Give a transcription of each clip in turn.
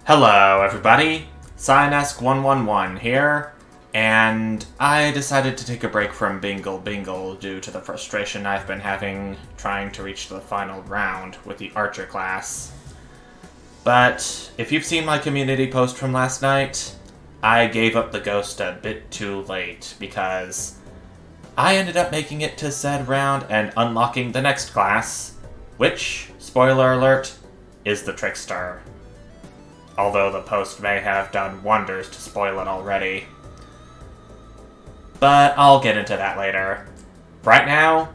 Hello, everybody. Cyanesk111 here, and I decided to take a break from Bingle Bingle due to the frustration I've been having trying to reach the final round with the Archer class. But if you've seen my community post from last night, I gave up the ghost a bit too late because I ended up making it to said round and unlocking the next class, which, spoiler alert, is the Trickster. Although the post may have done wonders to spoil it already. But I'll get into that later. Right now,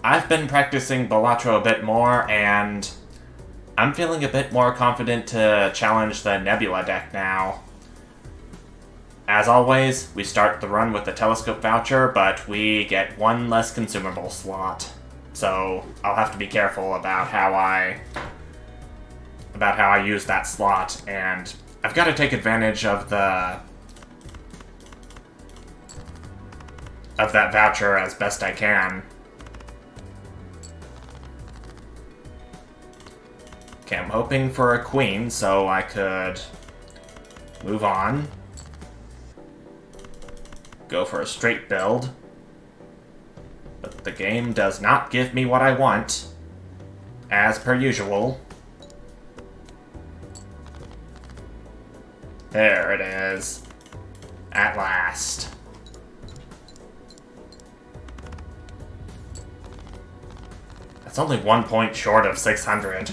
I've been practicing Balatro a bit more, and I'm feeling a bit more confident to challenge the Nebula Deck now. As always, we start the run with the telescope voucher, but we get one less consumable slot. So I'll have to be careful about how I use that slot, and I've got to take advantage of that voucher as best I can. Okay, I'm hoping for a queen so I could move on. Go for a straight build. But the game does not give me what I want, as per usual. There it is. At last. That's only 1 point short of 600.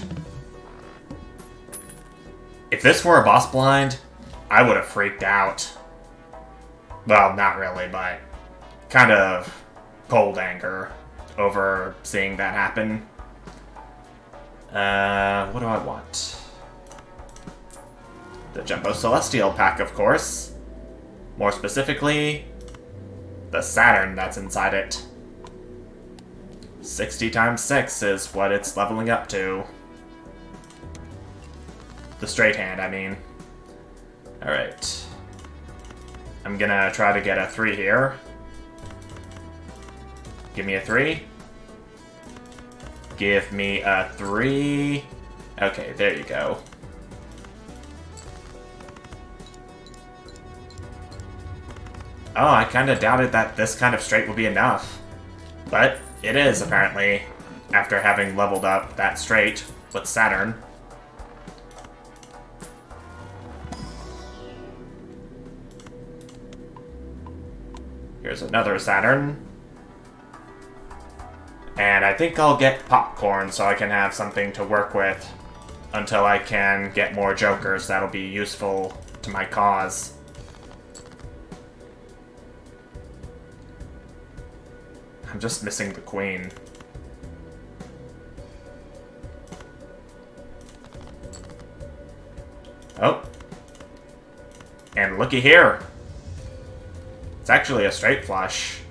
If this were a boss blind, I would have freaked out. Well, not really, but kind of cold anger over seeing that happen. What do I want? The Jumbo Celestial pack, of course. More specifically, the Saturn that's inside it. 60 times 6 is what it's leveling up to. The straight hand, I mean. Alright. I'm gonna try to get a 3 here. Give me a 3. Give me a 3. Okay, there you go. Oh, I kinda doubted that this kind of straight would be enough. But it is, apparently, after having leveled up that straight with Saturn. Here's another Saturn. And I think I'll get popcorn so I can have something to work with until I can get more jokers that'll be useful to my cause. I'm just missing the queen. Oh. And looky here. It's actually a straight flush.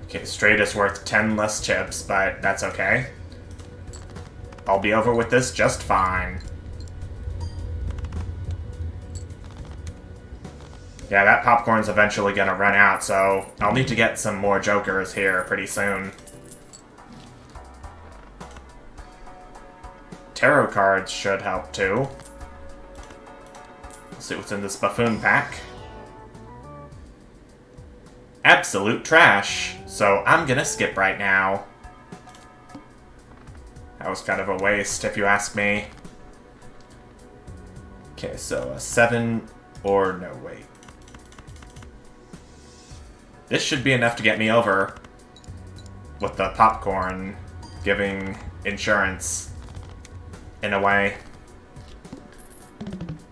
Okay, straight is worth 10 less chips, but that's okay. I'll be over with this just fine. Yeah, that popcorn's eventually gonna run out, so I'll need to get some more jokers here pretty soon. Tarot cards should help too. Let's see what's in this buffoon pack. Absolute trash, so I'm gonna skip right now. That was kind of a waste, if you ask me. Okay, so a 7 or no, wait. This should be enough to get me over, with the popcorn giving insurance, in a way.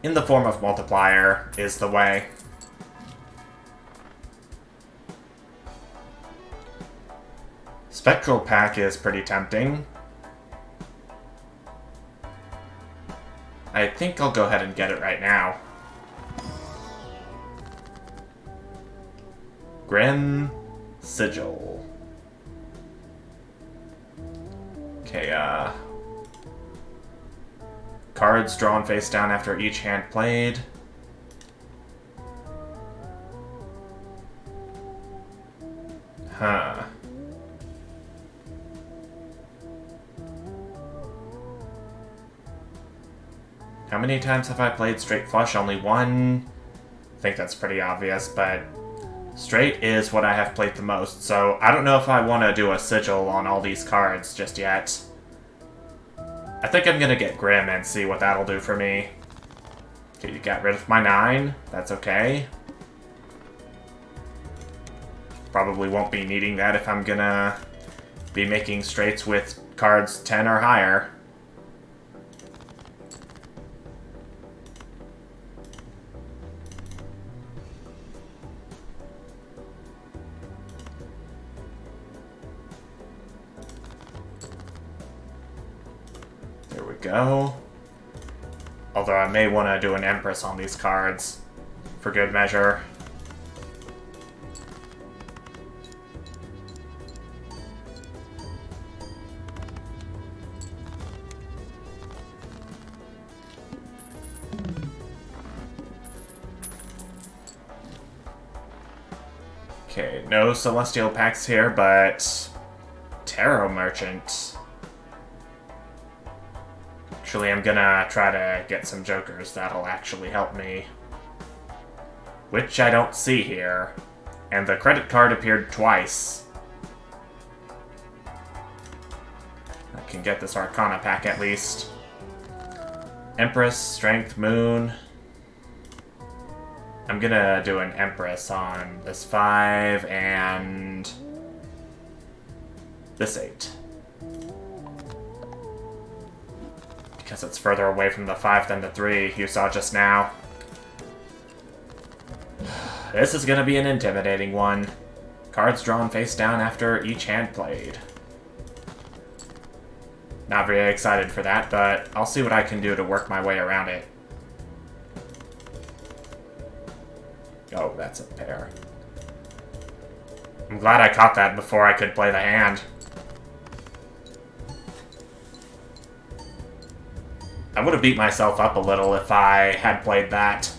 In the form of multiplier is the way. Spectral pack is pretty tempting. I think I'll go ahead and get it right now. Grim Sigil. Okay, cards drawn face down after each hand played. Huh. How many times have I played straight flush? Only one? I think that's pretty obvious, but straight is what I have played the most, so I don't know if I want to do a sigil on all these cards just yet. I think I'm gonna get Grim and see what that'll do for me. Okay, you got rid of my 9. That's okay. Probably won't be needing that if I'm gonna be making straights with cards 10 or higher. There we go. Although I may want to do an Empress on these cards, for good measure. Okay, no Celestial Packs here, but Tarot Merchant. Actually, I'm gonna try to get some jokers that'll actually help me. Which I don't see here. And the credit card appeared twice. I can get this Arcana pack at least. Empress, Strength, Moon. I'm gonna do an Empress on this 5 and this 8. Because it's further away from the 5 than the 3 you saw just now. This is gonna be an intimidating one. Cards drawn face down after each hand played. Not very excited for that, but I'll see what I can do to work my way around it. Oh, that's a pair. I'm glad I caught that before I could play the hand. I would have beat myself up a little if I had played that.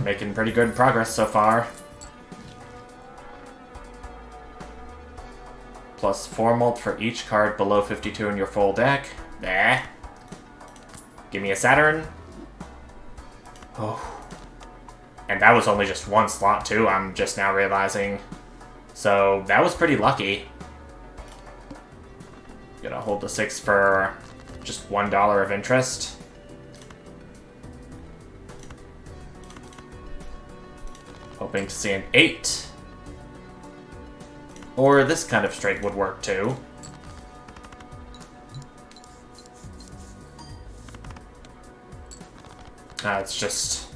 Making pretty good progress so far. Plus 4 mult for each card below 52 in your full deck. Nah. Give me a Saturn. Oh. And that was only just one slot too, I'm just now realizing. So that was pretty lucky. Gonna hold the 6 for just $1 of interest. Hoping to see an 8. Or this kind of straight would work too. It's just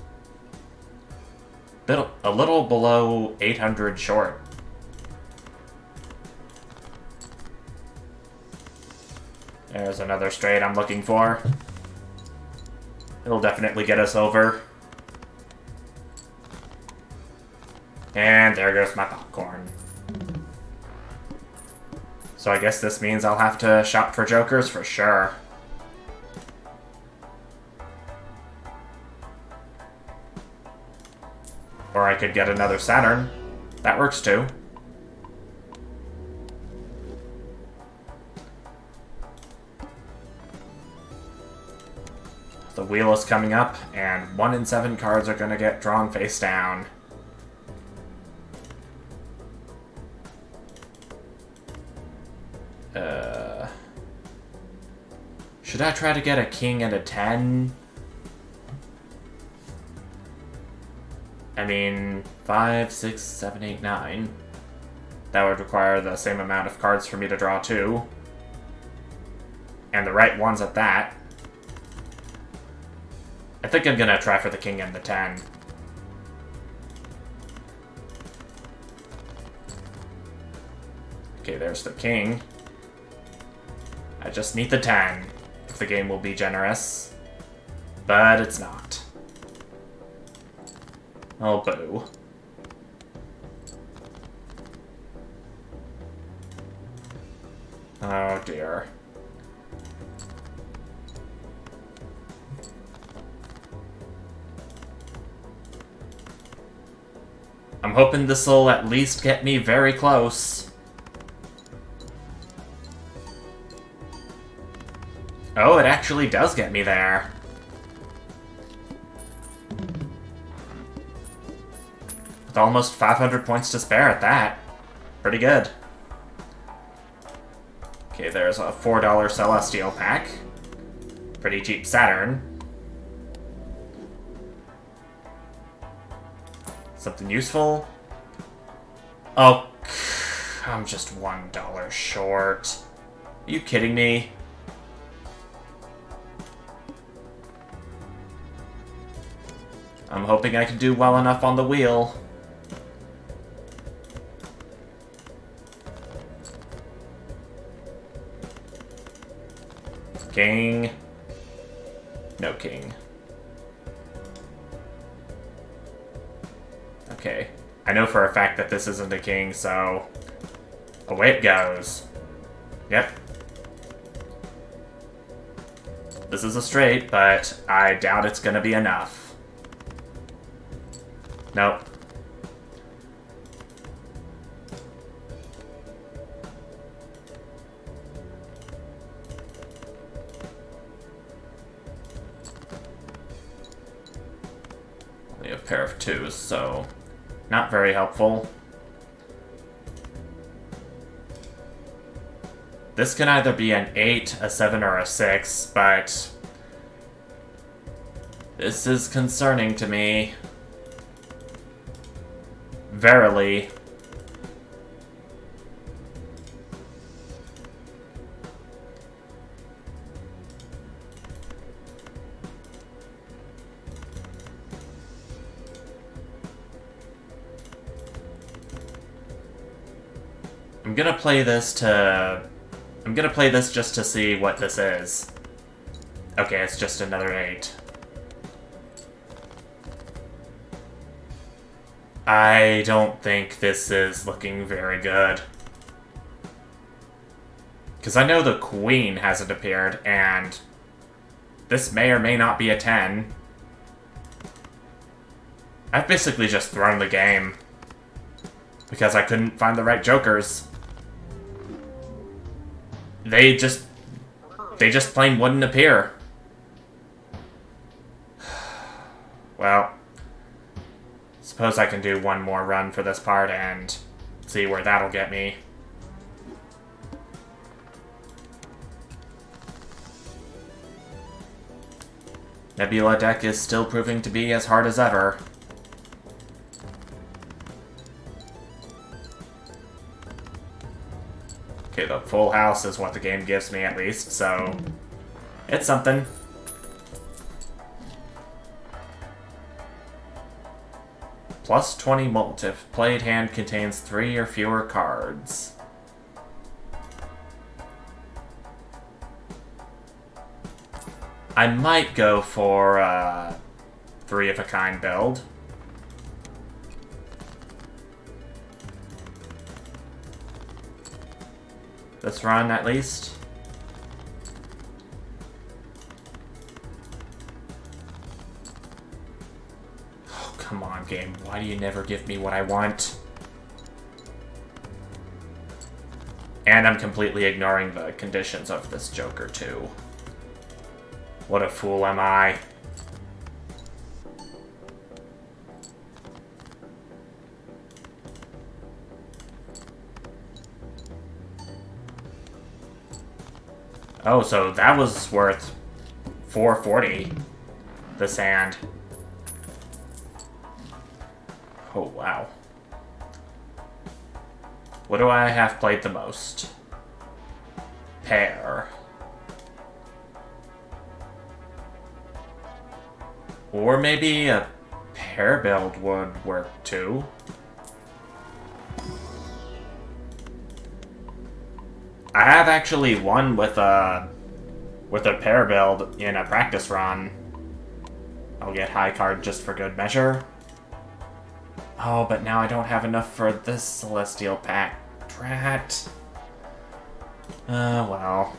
a little below 800 short. There's another straight I'm looking for. It'll definitely get us over. And there goes my popcorn. So I guess this means I'll have to shop for jokers for sure. Or I could get another Saturn. That works too. The wheel is coming up, and 1 in 7 cards are going to get drawn face down. Should I try to get a king and a 10? I mean, 5, 6, 7, 8, 9. That would require the same amount of cards for me to draw too. And the right ones at that. I think I'm gonna try for the king and the 10. Okay, there's the king. I just need the 10. If the game will be generous. But it's not. Oh, boo. Oh, dear. I'm hoping this'll at least get me very close. actually does get me there. With almost 500 points to spare at that. Pretty good. Okay, there's a $4 Celestial pack. Pretty cheap Saturn. Something useful. Oh, I'm just $1 short. Are you kidding me? I'm hoping I can do well enough on the wheel. King. No king. Okay. I know for a fact that this isn't a king, so... away it goes. Yep. This is a straight, but I doubt it's gonna be enough. Nope. Only a pair of twos, so not very helpful. This can either be an 8, a 7, or a 6, but this is concerning to me. Verily. I'm gonna play this just to see what this is. Okay, it's just another 8. I don't think this is looking very good. Because I know the Queen hasn't appeared, and this may or may not be a 10. I've basically just thrown the game. Because I couldn't find the right jokers. They just plain wouldn't appear. Well, suppose I can do one more run for this part and see where that'll get me. Nebula Deck is still proving to be as hard as ever. Okay, the full house is what the game gives me at least, so it's something. Plus 20 mult if played hand contains 3 or fewer cards. I might go for a 3 of a kind build. This run, at least. Oh, come on, game. Why do you never give me what I want? And I'm completely ignoring the conditions of this Joker, too. What a fool am I. Oh, so that was worth $4.40, the sand. Oh, wow. What do I have played the most? Pair. Or maybe a pair build would work too. I have actually won with a pair build in a practice run. I'll get high card just for good measure. Oh, but now I don't have enough for this Celestial pack. Drat. Well.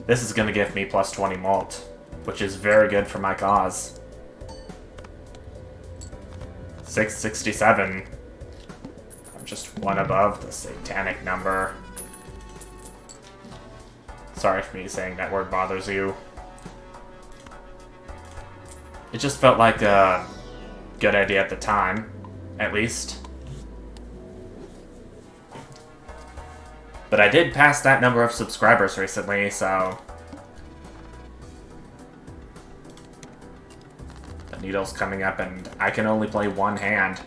This is gonna give me plus 20 mult, which is very good for my cause. 667. I'm just one above the satanic number. Sorry if me saying that word bothers you. It just felt like a good idea at the time, at least. But I did pass that number of subscribers recently, so... The needle's coming up and I can only play one hand.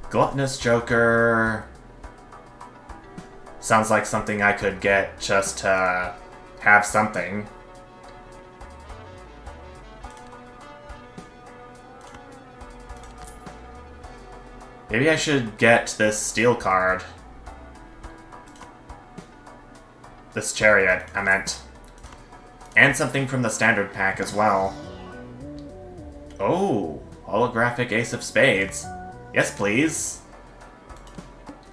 Gluttonous Joker... Sounds like something I could get just to have something. Maybe I should get this steel card. This chariot, I meant. And something from the standard pack as well. Oh, holographic ace of spades. Yes, please.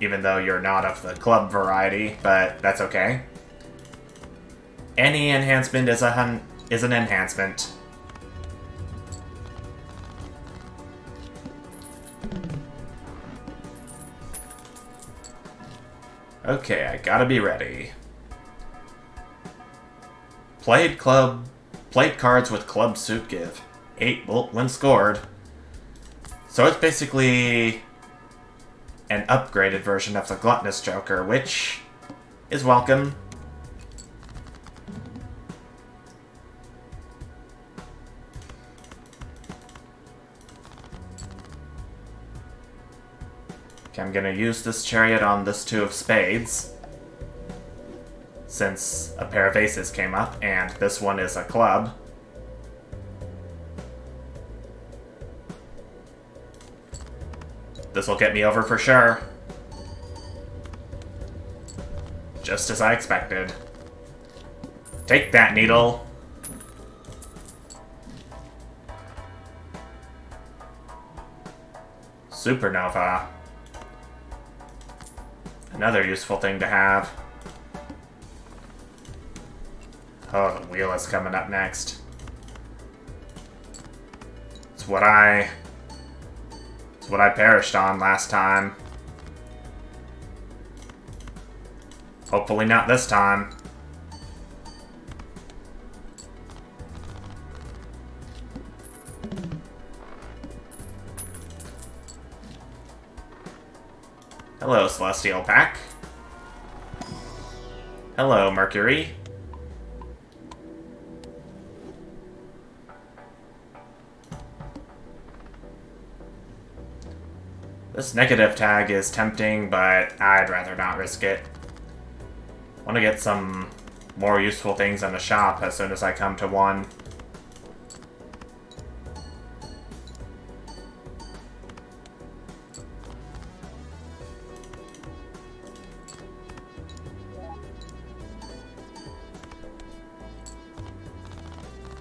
Even though you're not of the club variety, but that's okay. Any enhancement is an enhancement. Okay, I gotta be ready. Played cards with club suit give 8 bolt when scored. So it's basically an upgraded version of the Gluttonous Joker, which is welcome. Okay, I'm gonna use this chariot on this 2 of spades, since a pair of aces came up, and this one is a club. This will get me over for sure. Just as I expected. Take that, needle. Supernova. Another useful thing to have. Oh, the wheel is coming up next. It's what I perished on last time. Hopefully not this time. Hello, Celestial Pack. Hello, Mercury. This negative tag is tempting, but I'd rather not risk it. I want to get some more useful things in the shop as soon as I come to one.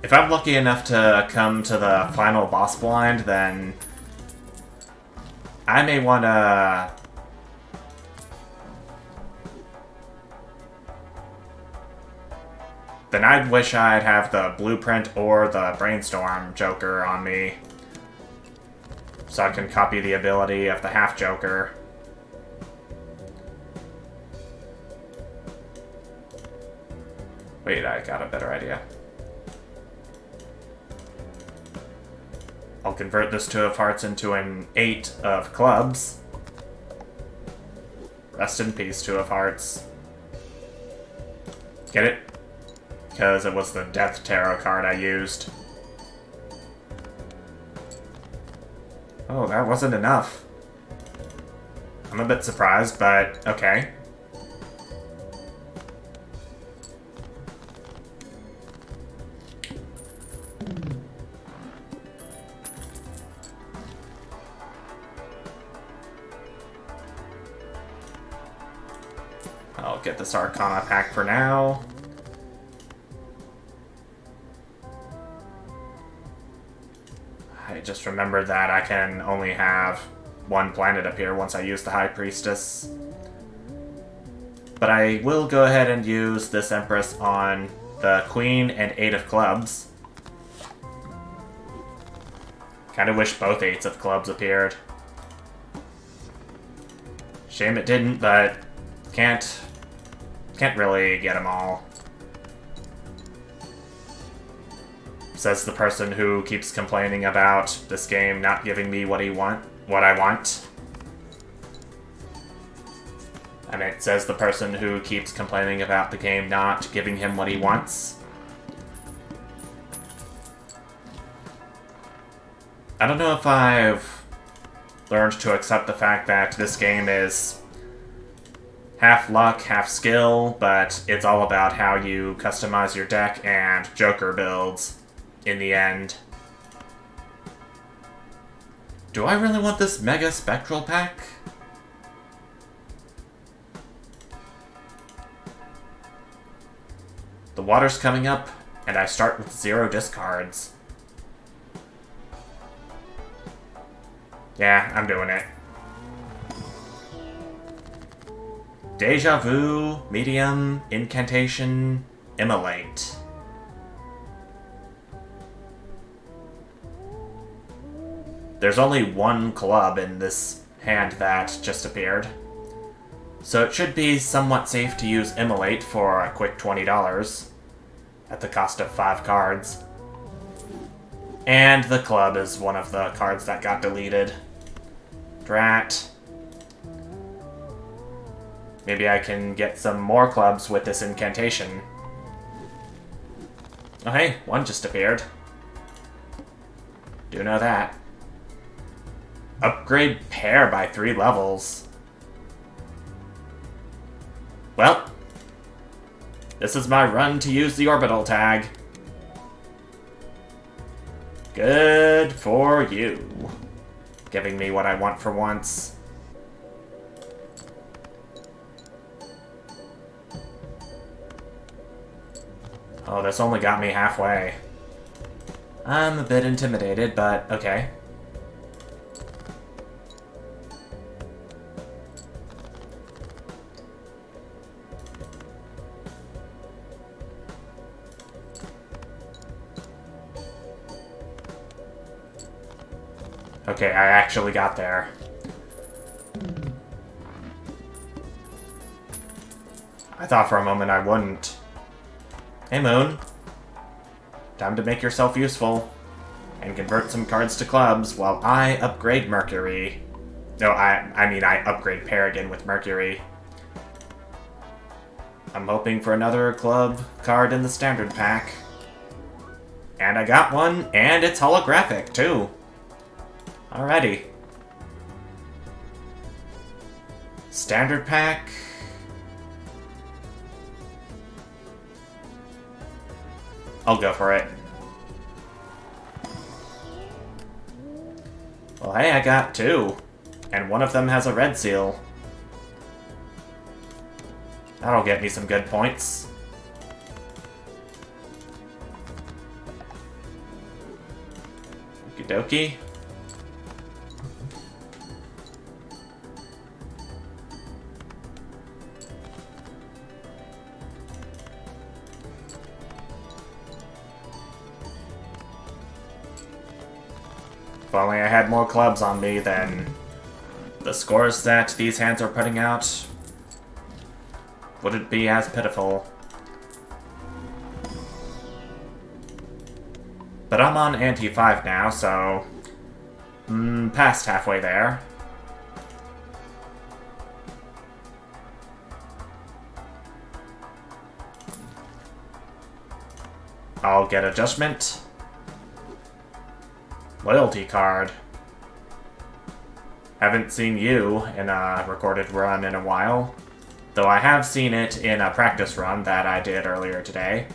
If I'm lucky enough to come to the final boss blind, then I may want to... Then I'd wish I'd have the Blueprint or the Brainstorm Joker on me, so I can copy the ability of the Half Joker. Wait, I got a better idea. I'll convert this 2 of hearts into an 8 of clubs. Rest in peace, 2 of hearts. Get it? Because it was the Death Tarot card I used. Oh, that wasn't enough. I'm a bit surprised, but okay. I'll get this Arcana pack for now. I just remembered that I can only have one planet appear once I use the High Priestess. But I will go ahead and use this Empress on the Queen and 8 of clubs. Kinda wish both eights of clubs appeared. Shame it didn't, but can't really get them all. Says the person who keeps complaining about this game not giving me what I want. And it says the person who keeps complaining about the game not giving him what he wants. I don't know if I've learned to accept the fact that this game is half luck, half skill, but it's all about how you customize your deck and Joker builds in the end. Do I really want this Mega Spectral pack? The water's coming up, and I start with 0 discards. Yeah, I'm doing it. Deja Vu, Medium, Incantation, Immolate. There's only one club in this hand that just appeared, so it should be somewhat safe to use Immolate for a quick $20 at the cost of 5 cards. And the club is one of the cards that got deleted. Drat. Maybe I can get some more clubs with this incantation. Oh hey, one just appeared. Do know that. Upgrade pair by 3 levels. Well, this is my run to use the orbital tag. Good for you. Giving me what I want for once. Oh, this only got me halfway. I'm a bit intimidated, but okay. Okay, I actually got there. I thought for a moment I wouldn't. Hey, Moon. Time to make yourself useful and convert some cards to clubs while I upgrade Mercury. No, I mean I upgrade Peregrine with Mercury. I'm hoping for another club card in the standard pack. And I got one, and it's holographic, too. Alrighty. Standard pack. I'll go for it. Well, hey, I got 2. And one of them has a red seal. That'll get me some good points. Okie dokie. If only I had more clubs on me, then the scores that these hands are putting out wouldn't be as pitiful. But I'm on ante 5 now, so past halfway there. I'll get adjustment. Loyalty card. Haven't seen you in a recorded run in a while, though I have seen it in a practice run that I did earlier today.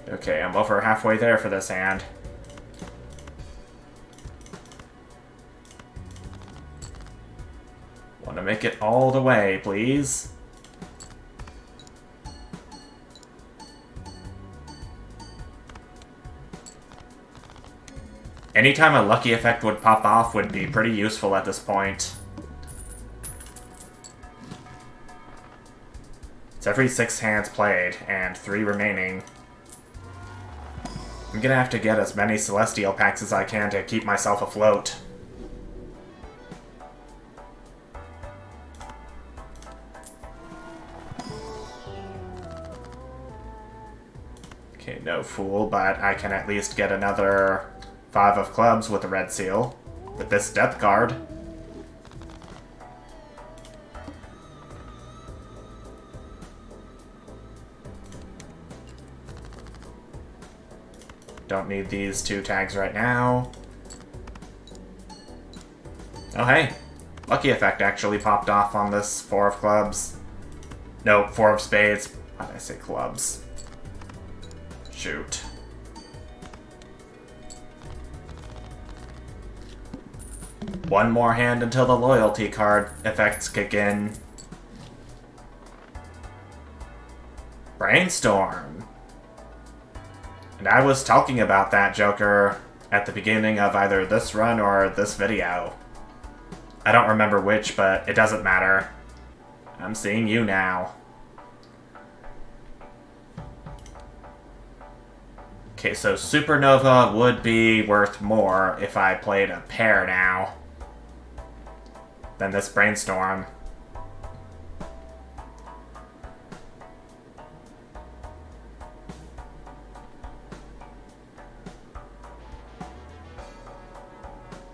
Okay, I'm over halfway there for this hand. Want to make it all the way, please. Anytime a lucky effect would pop off would be pretty useful at this point. It every 6 hands played, and 3 remaining. I'm gonna have to get as many Celestial packs as I can to keep myself afloat. Okay, no Fool, but I can at least get another 5 of Clubs with a red seal. With this Death card. Don't need these 2 tags right now. Oh hey, Lucky Effect actually popped off on this 4 of Clubs. No, 4 of Spades. Why did I say Clubs? Shoot. One more hand until the loyalty card effects kick in. Brainstorm. And I was talking about that Joker at the beginning of either this run or this video. I don't remember which, but it doesn't matter. I'm seeing you now. Okay, so Supernova would be worth more if I played a pair now than this Brainstorm.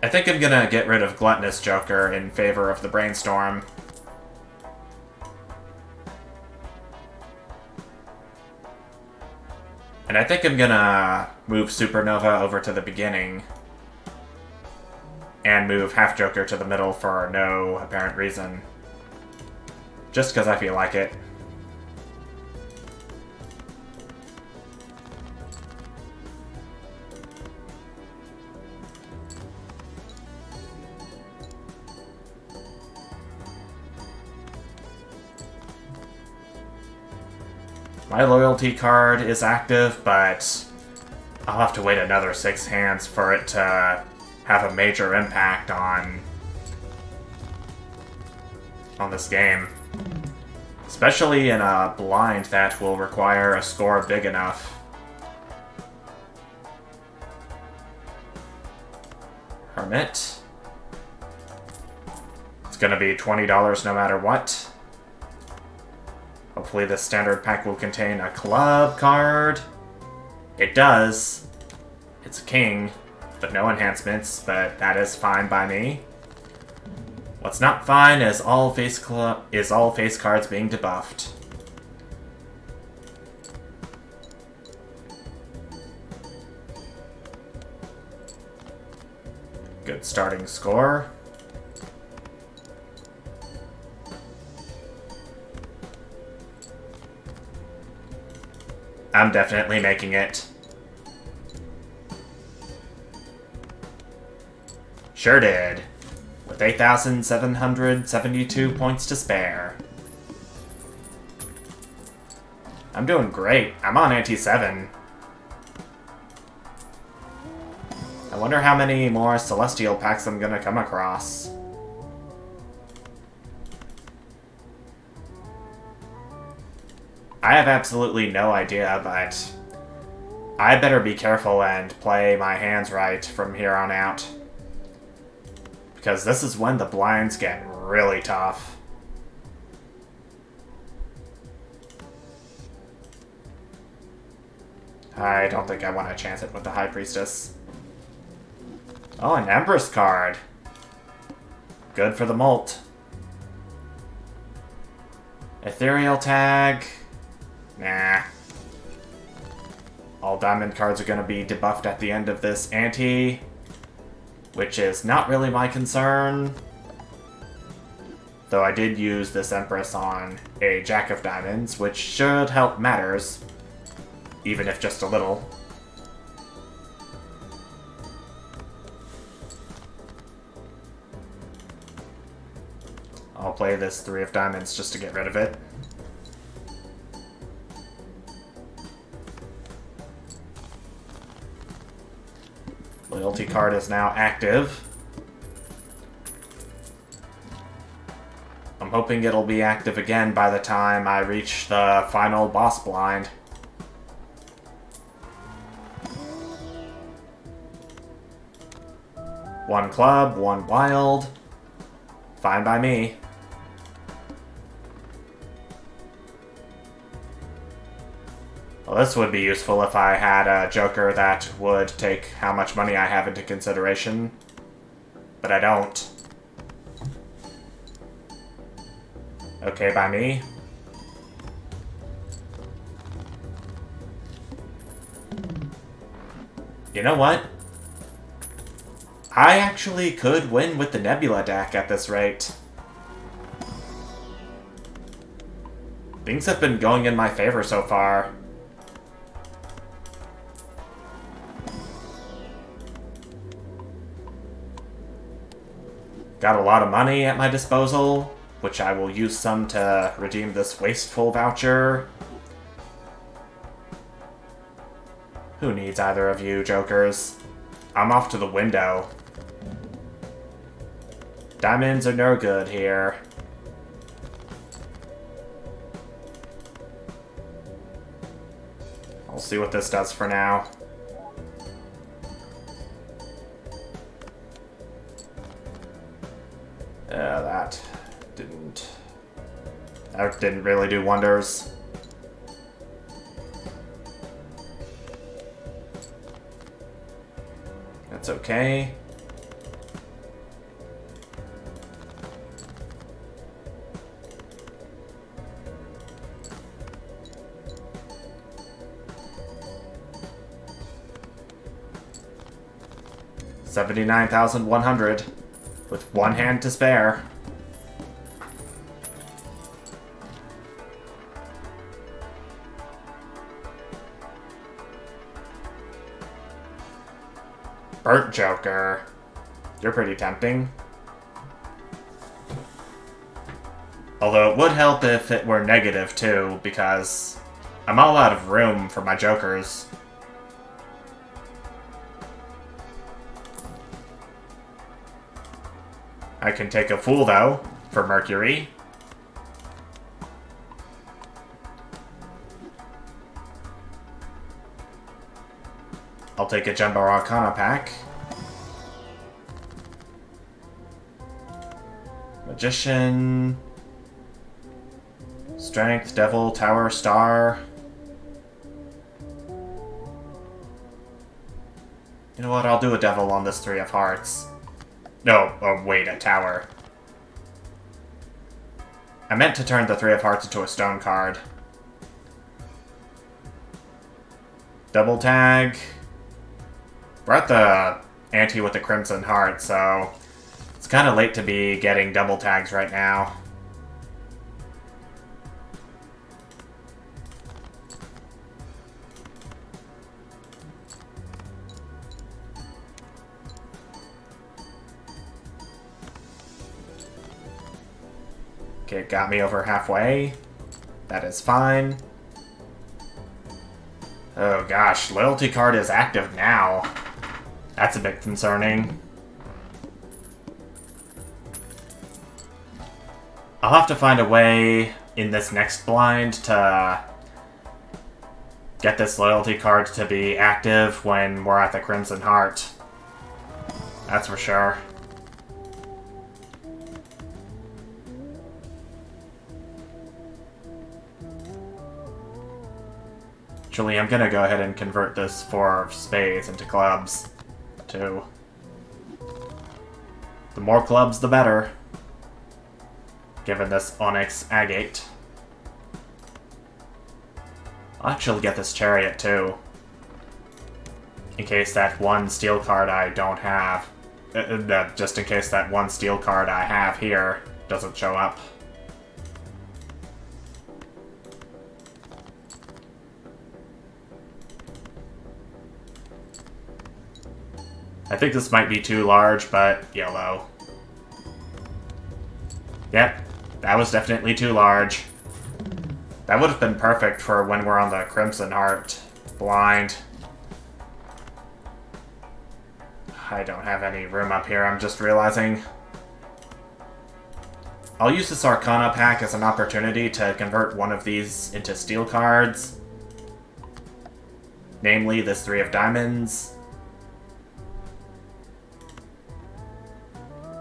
I think I'm gonna get rid of Gluttonous Joker in favor of the Brainstorm. And I think I'm gonna move Supernova over to the beginning. And move Half Joker to the middle for no apparent reason. Just because I feel like it. My loyalty card is active, but I'll have to wait another 6 hands for it to have a major impact on this game. Especially in a blind that will require a score big enough. Hermit. It's gonna be $20 no matter what. Hopefully this standard pack will contain a club card. It does. It's a king, but no enhancements, but that is fine by me. What's not fine is all face cards being debuffed. Good starting score. I'm definitely making it. Sure did. With 8,772 points to spare. I'm doing great. I'm on ante-7. I wonder how many more Celestial packs I'm gonna come across. I have absolutely no idea, but I better be careful and play my hands right from here on out. Because this is when the blinds get really tough. I don't think I want to chance it with the High Priestess. Oh, an Empress card. Good for the Molt. Ethereal tag. Nah. All diamond cards are going to be debuffed at the end of this ante, which is not really my concern. Though I did use this Empress on a Jack of Diamonds, which should help matters, even if just a little. I'll play this 3 of Diamonds just to get rid of it. Loyalty card is now active. I'm hoping it'll be active again by the time I reach the final boss blind. One club, one wild. Fine by me. Well, this would be useful if I had a joker that would take how much money I have into consideration. But I don't. Okay by me. You know what? I actually could win with the Nebula Deck at this rate. Things have been going in my favor so far. Got a lot of money at my disposal, which I will use some to redeem this wasteful voucher. Who needs either of you, jokers? I'm off to the window. Diamonds are no good here. I'll see what this does for now. That didn't really do wonders. That's okay. $79,100 with one hand to spare. Burnt Joker. You're pretty tempting. Although it would help if it were negative too, because I'm all out of room for my jokers. I can take a Fool, though, for Mercury. I'll take a Jumbo Arcana pack. Magician. Strength, Devil, Tower, Star. You know what, I'll do a Devil on this Three of Hearts. No, oh wait, a Tower. I meant to turn the Three of Hearts into a Stone card. Double tag. We're at the ante with the Crimson Heart, so it's kind of late to be getting double tags right now. Okay, it got me over halfway. That is fine. Oh gosh, loyalty card is active now. That's a bit concerning. I'll have to find a way in this next blind to get this loyalty card to be active when we're at the Crimson Heart. That's for sure. Actually, I'm gonna go ahead and convert this Four of Spades into clubs, too. The more clubs, the better. Given this Onyx Agate. I'll actually get this Chariot, too. In case that one steel card I don't have... just in case that one steel card I have here doesn't show up. I think this might be too large, but yellow. Yep, that was definitely too large. That would have been perfect for when we're on the Crimson Heart blind. I don't have any room up here, I'm just realizing. I'll use this Arcana pack as an opportunity to convert one of these into steel cards. Namely, this 3 of diamonds.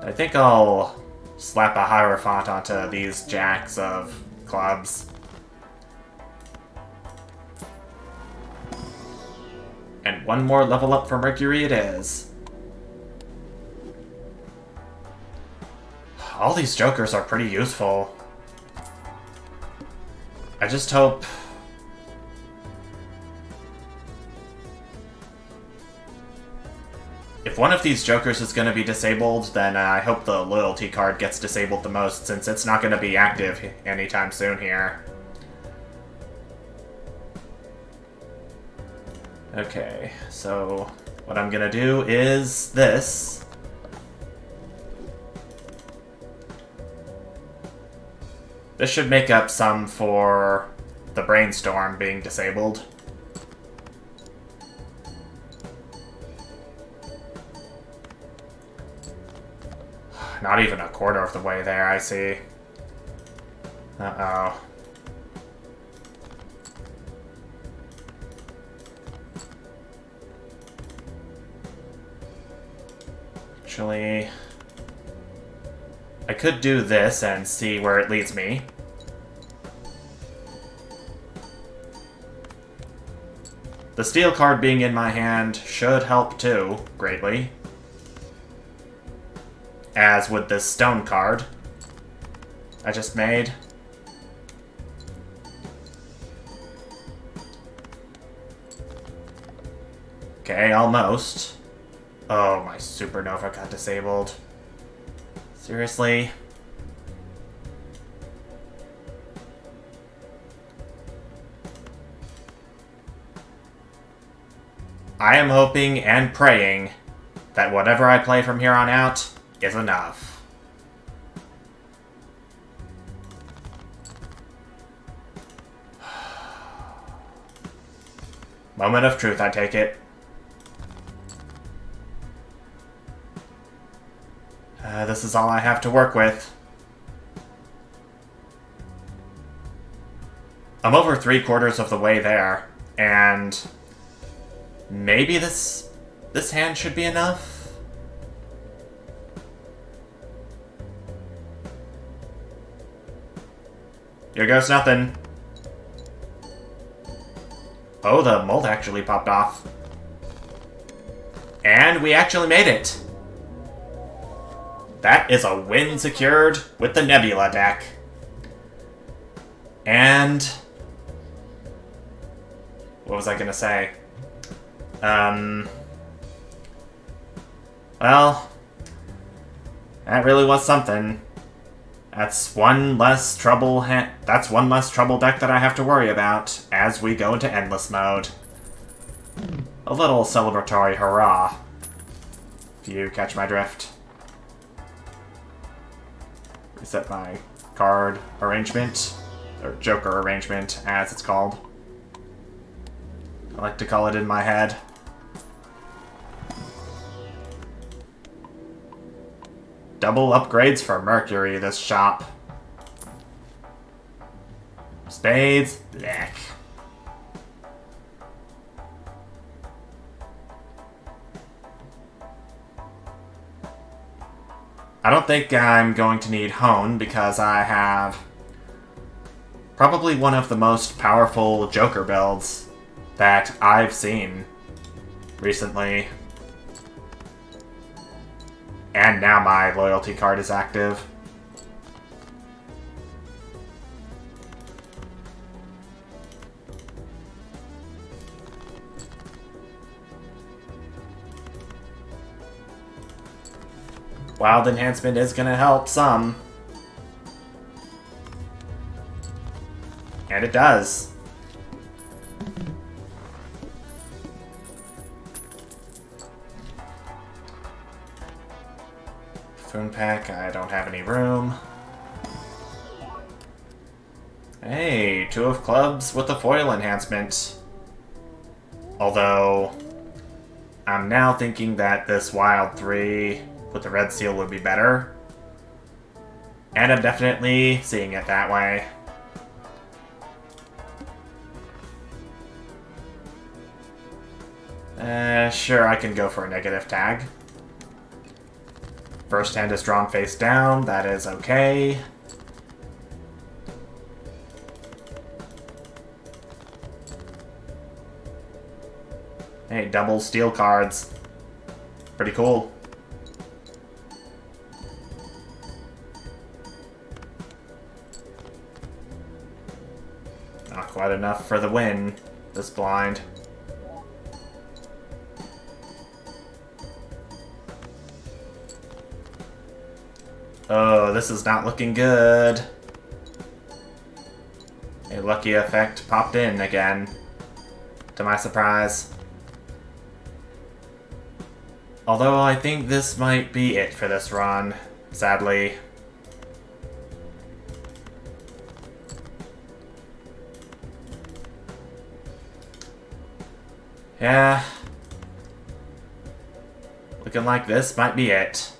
I think I'll slap a Hierophant onto these jacks of clubs. And one more level up for Mercury it is. All these jokers are pretty useful. I just hope... If one of these jokers is going to be disabled, then I hope the loyalty card gets disabled the most, since it's not going to be active anytime soon here. Okay, so what I'm going to do is this. This should make up some for the Brainstorm being disabled. Not even a quarter of the way there, I see. Uh-oh. Actually, I could do this and see where it leads me. The steel card being in my hand should help too, greatly. As would this stone card I just made. Okay, almost. Oh, my supernova got disabled. Seriously? I am hoping and praying that whatever I play from here on out is enough. Moment of truth, I take it. This is all I have to work with. I'm over 3/4 of the way there, and maybe this hand should be enough? Here goes nothing. Oh, the mold actually popped off. And we actually made it! That is a win secured with the Nebula Deck. And... what was I gonna say? Well... that really was something. That's one less trouble deck that I have to worry about as we go into endless mode. A little celebratory hurrah, if you catch my drift. Reset my card arrangement, or Joker arrangement, as it's called. I like to call it in my head. Double upgrades for Mercury, this shop. Spades, blech. I don't think I'm going to need Hone because I have probably one of the most powerful Joker builds that I've seen recently. And now my loyalty card is active. Wild Enhancement is gonna help some. And it does. Foon pack, I don't have any room. Hey, 2 of clubs with a foil enhancement. Although, I'm now thinking that this wild 3 with the red seal would be better. And I'm definitely seeing it that way. Sure, I can go for a negative tag. First hand is drawn face down, that is okay. Hey, double steel cards. Pretty cool. Not quite enough for the win, this blind. Oh, this is not looking good. A lucky effect popped in again, to my surprise. Although I think this might be it for this run, sadly. Yeah. Looking like this might be it.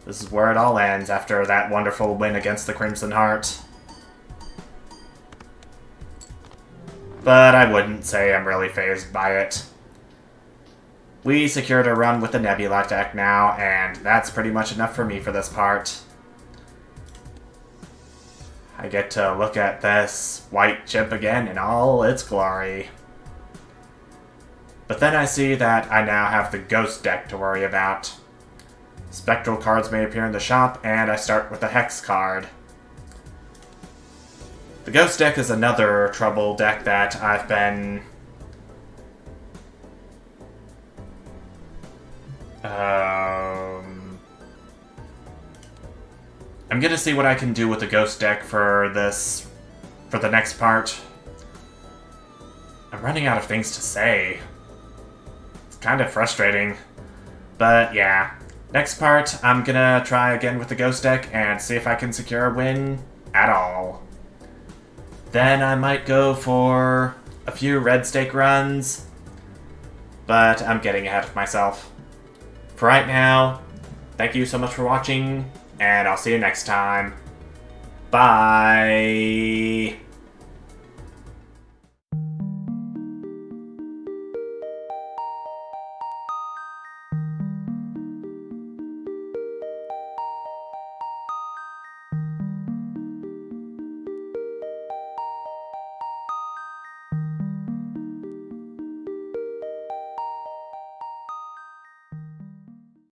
This is where it all ends after that wonderful win against the Crimson Heart. But I wouldn't say I'm really fazed by it. We secured a run with the Nebula Deck now, and that's pretty much enough for me for this part. I get to look at this white chip again in all its glory. But then I see that I now have the Ghost Deck to worry about. Spectral cards may appear in the shop, and I start with a Hex card. The Ghost Deck is another trouble deck that I've been... I'm gonna see what I can do with the Ghost Deck for the next part. I'm running out of things to say. It's kind of frustrating. But yeah. Next part, I'm gonna try again with the Ghost Deck and see if I can secure a win at all. Then I might go for a few red stake runs, but I'm getting ahead of myself. For right now, thank you so much for watching, and I'll see you next time. Bye!